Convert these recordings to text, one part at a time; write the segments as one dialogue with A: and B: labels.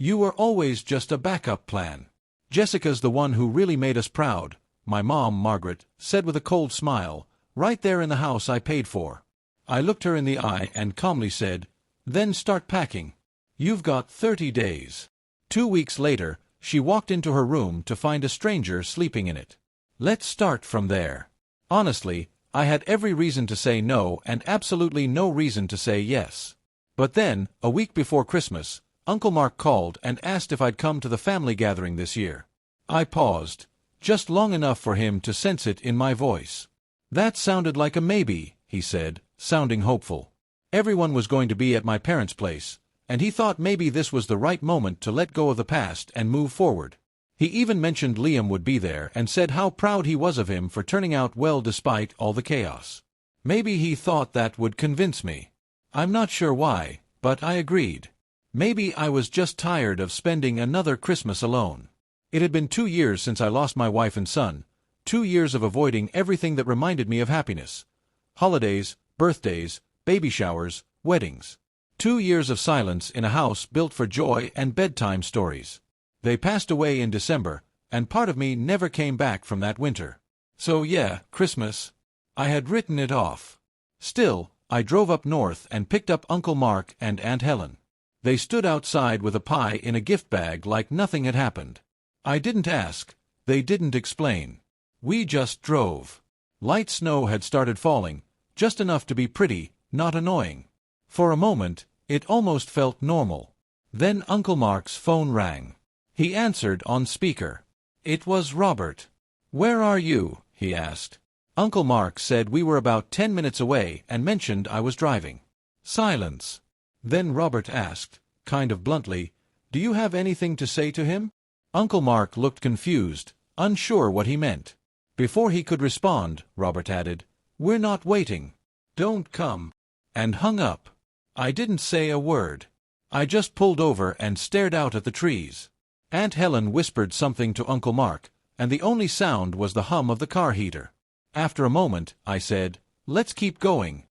A: You were always just a backup plan. Jessica's the one who really made us proud, my mom, Margaret, said with a cold smile, right there in the house I paid for. I looked her in the eye and calmly said, then start packing. You've got 30 days. 2 weeks later, she walked into her room to find a stranger sleeping in it. Let's start from there. Honestly, I had every reason to say no and absolutely no reason to say yes. But then, a week before Christmas, Uncle Mark called and asked if I'd come to the family gathering this year. I paused, just long enough for him to sense it in my voice. That sounded like a maybe, he said, sounding hopeful. Everyone was going to be at my parents' place, and he thought maybe this was the right moment to let go of the past and move forward. He even mentioned Liam would be there and said how proud he was of him for turning out well despite all the chaos. Maybe he thought that would convince me. I'm not sure why, but I agreed. Maybe I was just tired of spending another Christmas alone. It had been 2 years since I lost my wife and son, 2 years of avoiding everything that reminded me of happiness. Holidays, birthdays, baby showers, weddings. 2 years of silence in a house built for joy and bedtime stories. They passed away in December, and part of me never came back from that winter. So yeah, Christmas. I had written it off. Still, I drove up north and picked up Uncle Mark and Aunt Helen. They stood outside with a pie in a gift bag like nothing had happened. I didn't ask. They didn't explain. We just drove. Light snow had started falling, just enough to be pretty, not annoying. For a moment, it almost felt normal. Then Uncle Mark's phone rang. He answered on speaker. It was Robert. Where are you? He asked. Uncle Mark said we were about 10 minutes away and mentioned I was driving. Silence. Then Robert asked, kind of bluntly, do you have anything to say to him? Uncle Mark looked confused, unsure what he meant. Before he could respond, Robert added, we're not waiting. Don't come. And hung up. I didn't say a word. I just pulled over and stared out at the trees. Aunt Helen whispered something to Uncle Mark, and the only sound was the hum of the car heater. After a moment, I said, let's keep going.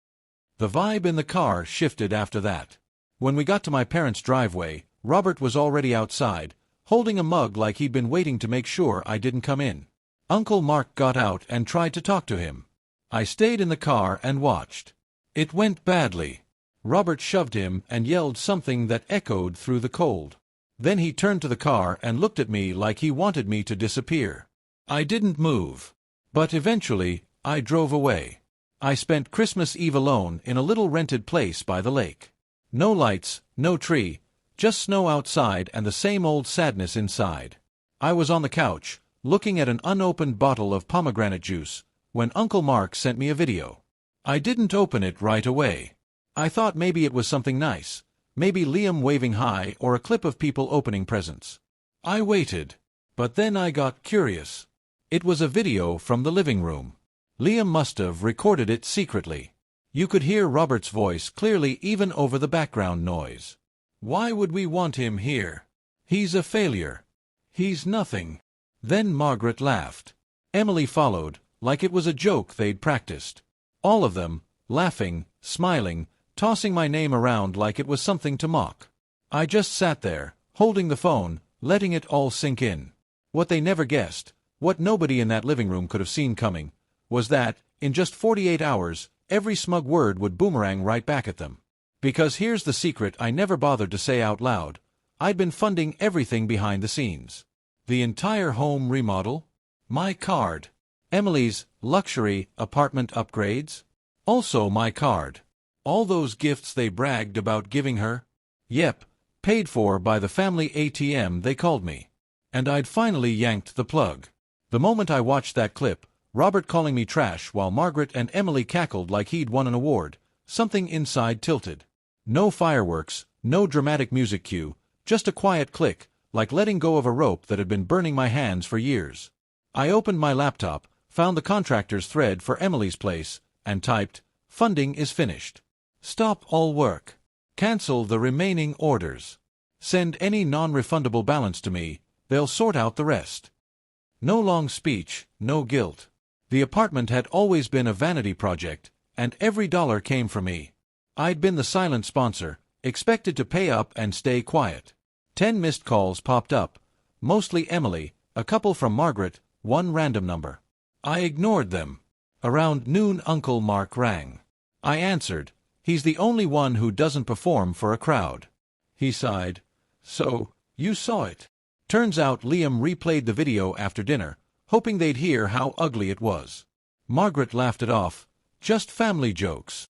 A: The vibe in the car shifted after that. When we got to my parents' driveway, Robert was already outside, holding a mug like he'd been waiting to make sure I didn't come in. Uncle Mark got out and tried to talk to him. I stayed in the car and watched. It went badly. Robert shoved him and yelled something that echoed through the cold. Then he turned to the car and looked at me like he wanted me to disappear. I didn't move. But eventually, I drove away. I spent Christmas Eve alone in a little rented place by the lake. No lights, no tree, just snow outside and the same old sadness inside. I was on the couch, looking at an unopened bottle of pomegranate juice, when Uncle Mark sent me a video. I didn't open it right away. I thought maybe it was something nice, maybe Liam waving hi or a clip of people opening presents. I waited. But then I got curious. It was a video from the living room. Liam must have recorded it secretly. You could hear Robert's voice clearly even over the background noise. Why would we want him here? He's a failure. He's nothing. Then Margaret laughed. Emily followed, like it was a joke they'd practiced. All of them, laughing, smiling, tossing my name around like it was something to mock. I just sat there, holding the phone, letting it all sink in. What they never guessed, what nobody in that living room could have seen coming, was that, in just 48 hours, every smug word would boomerang right back at them. Because here's the secret I never bothered to say out loud. I'd been funding everything behind the scenes. The entire home remodel, my card, Emily's luxury apartment upgrades, also my card. All those gifts they bragged about giving her? Yep, paid for by the family ATM they called me. And I'd finally yanked the plug. The moment I watched that clip, Robert calling me trash while Margaret and Emily cackled like he'd won an award, something inside tilted. No fireworks, no dramatic music cue, just a quiet click, like letting go of a rope that had been burning my hands for years. I opened my laptop, found the contractor's thread for Emily's place, and typed, "Funding is finished. Stop all work. Cancel the remaining orders. Send any non-refundable balance to me, they'll sort out the rest." No long speech, no guilt. The apartment had always been a vanity project, and every dollar came from me. I'd been the silent sponsor, expected to pay up and stay quiet. 10 missed calls popped up, mostly Emily, a couple from Margaret, one random number. I ignored them. Around noon Uncle Mark rang. I answered. He's the only one who doesn't perform for a crowd. He sighed. So, you saw it. Turns out Liam replayed the video after dinner, hoping they'd hear how ugly it was. Margaret laughed it off. Just family jokes.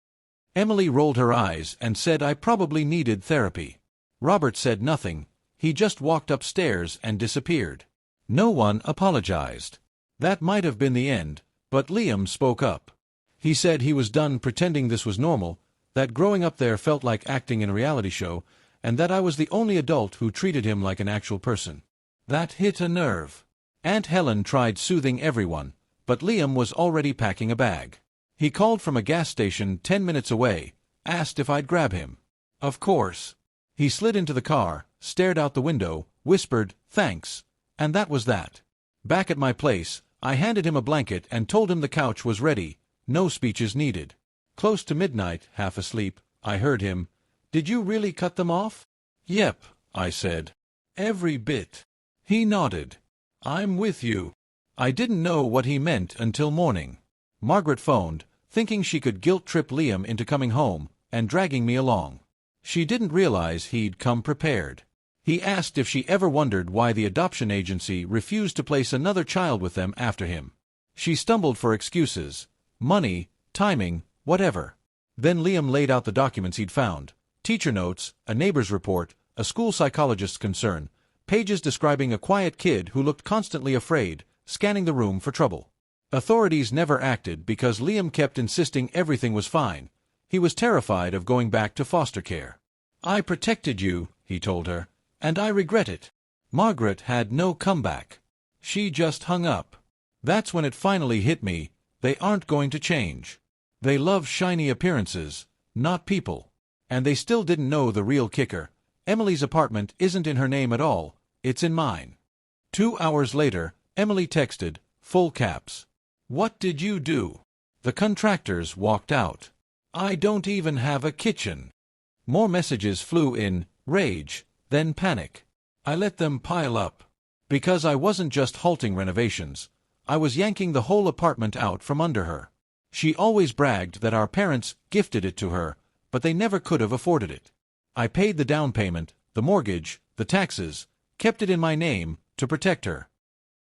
A: Emily rolled her eyes and said I probably needed therapy. Robert said nothing. He just walked upstairs and disappeared. No one apologized. That might have been the end, but Liam spoke up. He said he was done pretending this was normal, that growing up there felt like acting in a reality show, and that I was the only adult who treated him like an actual person. That hit a nerve. Aunt Helen tried soothing everyone, but Liam was already packing a bag. He called from a gas station 10 minutes away, asked if I'd grab him. Of course. He slid into the car, stared out the window, whispered, "Thanks," and that was that. Back at my place, I handed him a blanket and told him the couch was ready, no speeches needed. Close to midnight, half asleep, I heard him, "Did you really cut them off?" "Yep," I said. "Every bit." He nodded. "I'm with you." I didn't know what he meant until morning. Margaret phoned, thinking she could guilt-trip Liam into coming home, and dragging me along. She didn't realize he'd come prepared. He asked if she ever wondered why the adoption agency refused to place another child with them after him. She stumbled for excuses. Money, timing, whatever. Then Liam laid out the documents he'd found. Teacher notes, a neighbor's report, a school psychologist's concern, pages describing a quiet kid who looked constantly afraid, scanning the room for trouble. Authorities never acted because Liam kept insisting everything was fine. He was terrified of going back to foster care. "I protected you," he told her, "and I regret it." Margaret had no comeback. She just hung up. That's when it finally hit me. They aren't going to change. They love shiny appearances, not people. And they still didn't know the real kicker. Emily's apartment isn't in her name at all, it's in mine. 2 hours later, Emily texted, full caps. "What did you do?" "The contractors walked out. I don't even have a kitchen." More messages flew in, rage, then panic. I let them pile up. Because I wasn't just halting renovations. I was yanking the whole apartment out from under her. She always bragged that our parents gifted it to her, but they never could have afforded it. I paid the down payment, the mortgage, the taxes, kept it in my name, to protect her.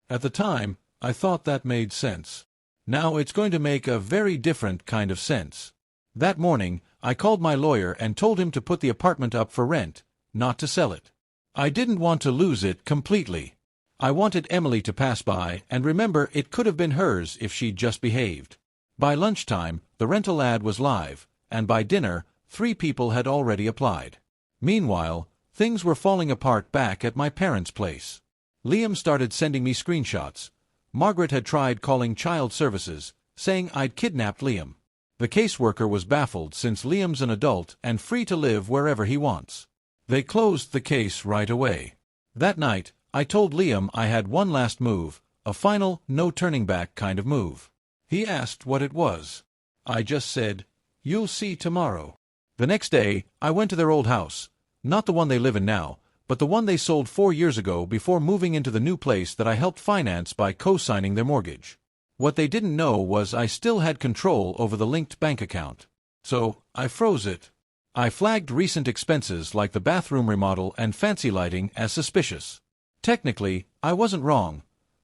A: At the time, I thought that made sense. Now it's going to make a very different kind of sense. That morning, I called my lawyer and told him to put the apartment up for rent, not to sell it. I didn't want to lose it completely. I wanted Emily to pass by and remember it could have been hers if she'd just behaved. By lunchtime, the rental ad was live, and by dinner, 3 people had already applied. Meanwhile, things were falling apart back at my parents' place. Liam started sending me screenshots. Margaret had tried calling child services, saying I'd kidnapped Liam. The caseworker was baffled since Liam's an adult and free to live wherever he wants. They closed the case right away. That night, I told Liam I had one last move, a final, no-turning-back kind of move. He asked what it was. I just said, "You'll see tomorrow." The next day, I went to their old house. Not the one they live in now, but the one they sold 4 years ago before moving into the new place that I helped finance by co-signing their mortgage. What they didn't know was I still had control over the linked bank account. So, I froze it. I flagged recent expenses like the bathroom remodel and fancy lighting as suspicious. Technically, I wasn't wrong.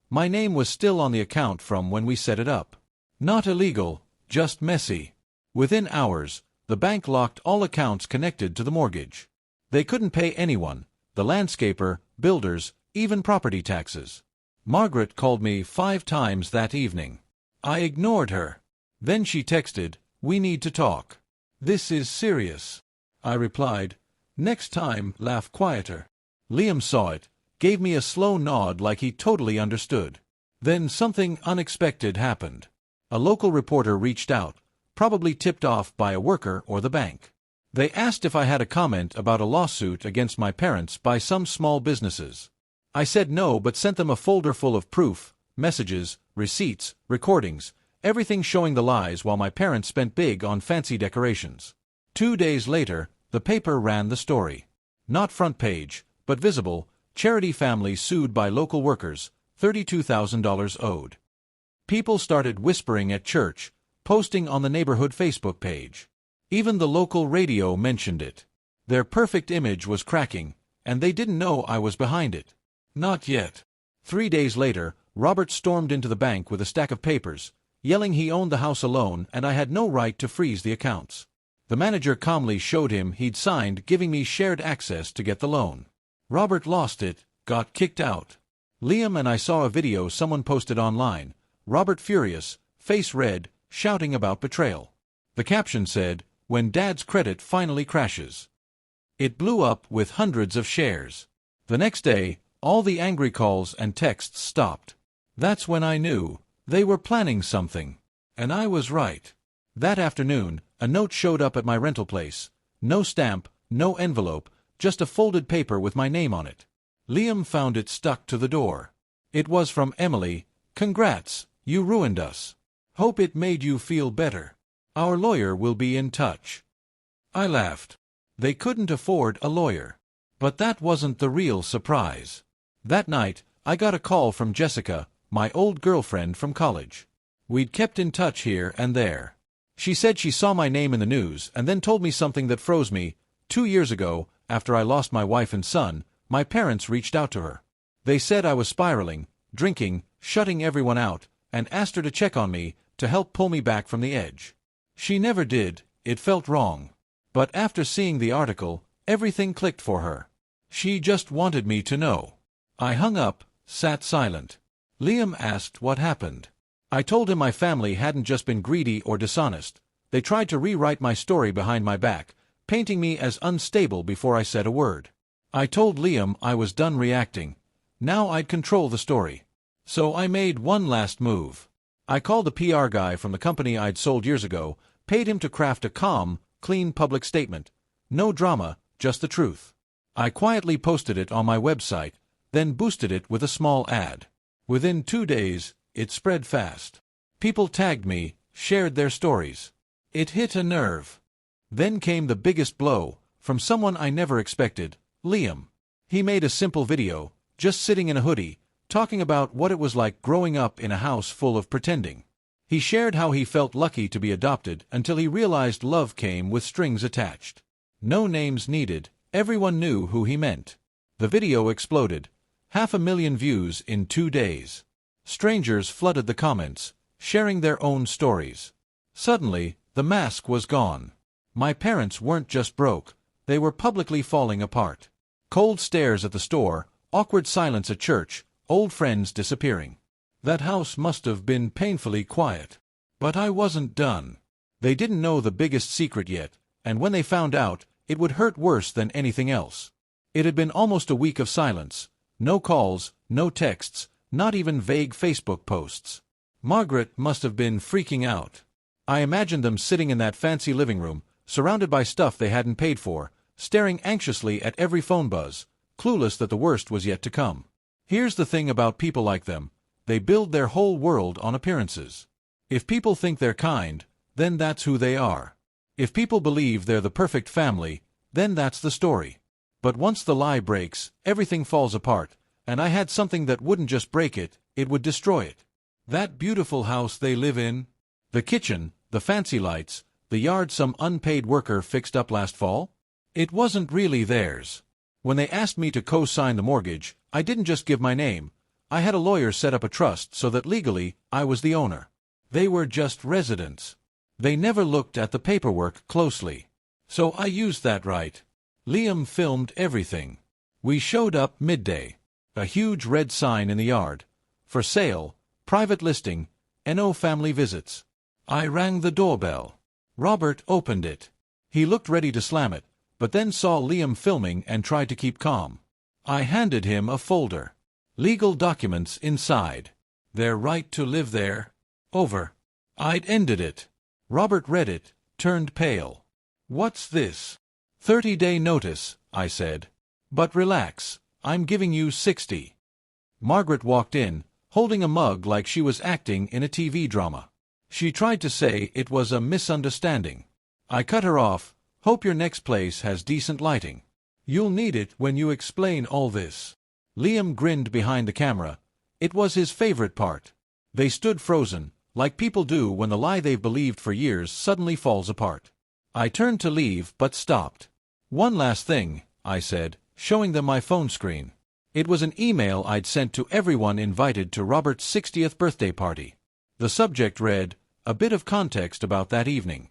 A: My name was still on the account from when we set it up. Not illegal, just messy. Within hours, the bank locked all accounts connected to the mortgage. They couldn't pay anyone, the landscaper, builders, even property taxes. Margaret called me 5 times that evening. I ignored her. Then she texted, "We need to talk. This is serious." I replied, "Next time, laugh quieter." Liam saw it, gave me a slow nod like he totally understood. Then something unexpected happened. A local reporter reached out, probably tipped off by a worker or the bank. They asked if I had a comment about a lawsuit against my parents by some small businesses. I said no, but sent them a folder full of proof, messages, receipts, recordings, everything showing the lies while my parents spent big on fancy decorations. 2 days later, the paper ran the story. Not front page, but visible, charity family sued by local workers, $32,000 owed. People started whispering at church, posting on the neighborhood Facebook page. Even the local radio mentioned it. Their perfect image was cracking, and they didn't know I was behind it. Not yet. 3 days later, Robert stormed into the bank with a stack of papers, yelling he owned the house alone and I had no right to freeze the accounts. The manager calmly showed him he'd signed, giving me shared access to get the loan. Robert lost it, got kicked out. Liam and I saw a video someone posted online, Robert furious, face red, shouting about betrayal. The caption said, "When Dad's credit finally crashes." It blew up with hundreds of shares. The next day, all the angry calls and texts stopped. That's when I knew they were planning something. And I was right. That afternoon, a note showed up at my rental place. No stamp, no envelope, just a folded paper with my name on it. Liam found it stuck to the door. It was from Emily. "Congrats, you ruined us. Hope it made you feel better. Our lawyer will be in touch." I laughed. They couldn't afford a lawyer. But that wasn't the real surprise. That night, I got a call from Jessica, my old girlfriend from college. We'd kept in touch here and there. She said she saw my name in the news and then told me something that froze me. 2 years ago, after I lost my wife and son, my parents reached out to her. They said I was spiraling, drinking, shutting everyone out, and asked her to check on me, to help pull me back from the edge. She never did. It felt wrong. But after seeing the article, everything clicked for her. She just wanted me to know. I hung up, sat silent. Liam asked what happened. I told him my family hadn't just been greedy or dishonest. They tried to rewrite my story behind my back, painting me as unstable before I said a word. I told Liam I was done reacting. Now I'd control the story. So I made one last move. I called the PR guy from the company I'd sold years ago, paid him to craft a calm, clean public statement. No drama, just the truth. I quietly posted it on my website, then boosted it with a small ad. Within 2 days, it spread fast. People tagged me, shared their stories. It hit a nerve. Then came the biggest blow, from someone I never expected, Liam. He made a simple video, just sitting in a hoodie, talking about what it was like growing up in a house full of pretending. He shared how he felt lucky to be adopted until he realized love came with strings attached. No names needed, everyone knew who he meant. The video exploded. 500,000 views in 2 days. Strangers flooded the comments, sharing their own stories. Suddenly, the mask was gone. My parents weren't just broke, they were publicly falling apart. Cold stares at the store, awkward silence at church, old friends disappearing. That house must have been painfully quiet. But I wasn't done. They didn't know the biggest secret yet, and when they found out, it would hurt worse than anything else. It had been almost a week of silence. No calls, no texts, not even vague Facebook posts. Margaret must have been freaking out. I imagined them sitting in that fancy living room, surrounded by stuff they hadn't paid for, staring anxiously at every phone buzz, clueless that the worst was yet to come. Here's the thing about people like them. They build their whole world on appearances. If people think they're kind, then that's who they are. If people believe they're the perfect family, then that's the story. But once the lie breaks, everything falls apart, and I had something that wouldn't just break it, it would destroy it. That beautiful house they live in, the kitchen, the fancy lights, the yard some unpaid worker fixed up last fall, it wasn't really theirs. When they asked me to co-sign the mortgage, I didn't just give my name. I had a lawyer set up a trust so that legally, I was the owner. They were just residents. They never looked at the paperwork closely. So I used that right. Liam filmed everything. We showed up midday. A huge red sign in the yard. For sale, private listing, no family visits. I rang the doorbell. Robert opened it. He looked ready to slam it, but then saw Liam filming and tried to keep calm. I handed him a folder. Legal documents inside. Their right to live there. Over. I'd ended it. Robert read it, turned pale. "What's this?" 30-day notice, I said. "But relax, I'm giving you 60. Margaret walked in, holding a mug like she was acting in a TV drama. She tried to say it was a misunderstanding. I cut her off. "Hope your next place has decent lighting." You'll need it when you explain all this. Liam grinned behind the camera. It was his favorite part. They stood frozen, like people do when the lie they've believed for years suddenly falls apart. I turned to leave but stopped. One last thing, I said, showing them my phone screen. It was an email I'd sent to everyone invited to Robert's 60th birthday party. The subject read, "A bit of context about that evening."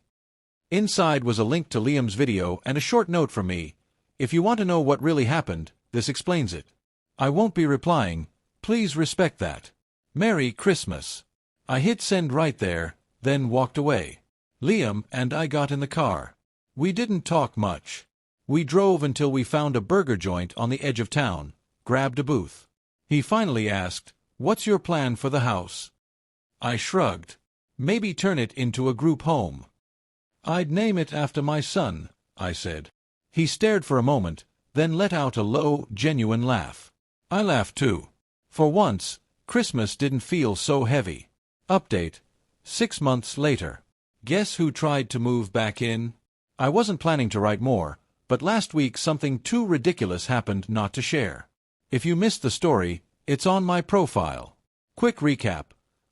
A: Inside was a link to Liam's video and a short note from me. "If you want to know what really happened, this explains it. I won't be replying. Please respect that. Merry Christmas." I hit send right there, then walked away. Liam and I got in the car. We didn't talk much. We drove until we found a burger joint on the edge of town, grabbed a booth. He finally asked, "What's your plan for the house?" I shrugged. "Maybe turn it into a group home." "I'd name it after my son," I said. He stared for a moment, then let out a low, genuine laugh. I laughed too. For once, Christmas didn't feel so heavy. Update: 6 months later. Guess who tried to move back in? I wasn't planning to write more, but last week something too ridiculous happened not to share. If you missed the story, it's on my profile. Quick recap.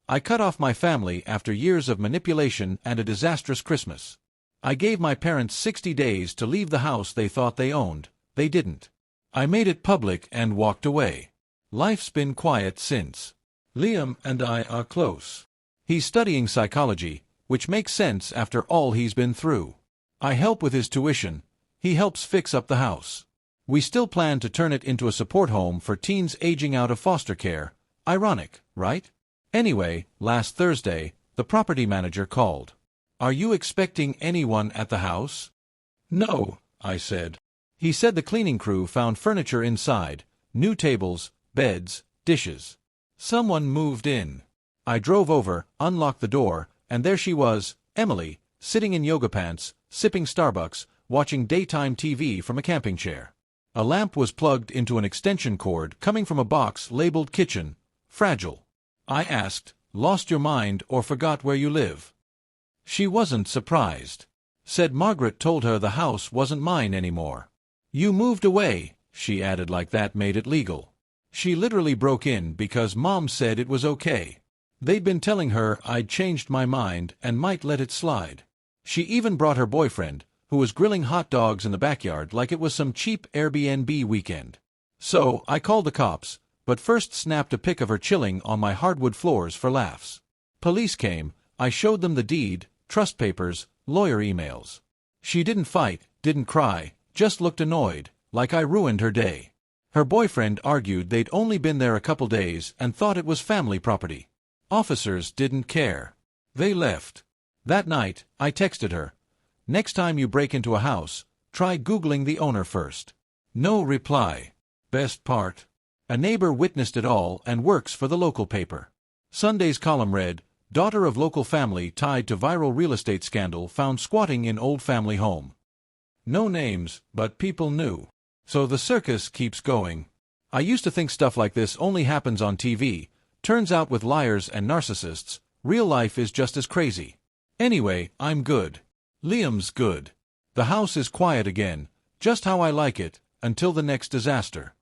A: I cut off my family after years of manipulation and a disastrous Christmas. I gave my parents 60 days to leave the house they thought they owned. They didn't. I made it public and walked away. Life's been quiet since. Liam and I are close. He's studying psychology, which makes sense after all he's been through. I help with his tuition. He helps fix up the house. We still plan to turn it into a support home for teens aging out of foster care. Ironic, right? Anyway, last Thursday, the property manager called. "Are you expecting anyone at the house?" "No," I said. He said the cleaning crew found furniture inside, new tables, beds, dishes. Someone moved in. I drove over, unlocked the door, and there she was, Emily, sitting in yoga pants, sipping Starbucks, watching daytime TV from a camping chair. A lamp was plugged into an extension cord coming from a box labeled kitchen, fragile. I asked, "Lost your mind or forgot where you live?" She wasn't surprised. Said Margaret told her the house wasn't mine anymore. "You moved away," she added like that made it legal. She literally broke in because Mom said it was okay. They'd been telling her I'd changed my mind and might let it slide. She even brought her boyfriend, who was grilling hot dogs in the backyard like it was some cheap Airbnb weekend. So I called the cops, but first snapped a pic of her chilling on my hardwood floors for laughs. Police came, I showed them the deed, trust papers, lawyer emails. She didn't fight, didn't cry, just looked annoyed, like I ruined her day. Her boyfriend argued they'd only been there a couple days and thought it was family property. Officers didn't care. They left. That night, I texted her, "Next time you break into a house, try Googling the owner first." No reply. Best part? A neighbor witnessed it all and works for the local paper. Sunday's column read, "Daughter of local family tied to viral real estate scandal found squatting in old family home." No names, but people knew. So the circus keeps going. I used to think stuff like this only happens on TV. Turns out with liars and narcissists, real life is just as crazy. Anyway, I'm good. Liam's good. The house is quiet again, just how I like it, until the next disaster.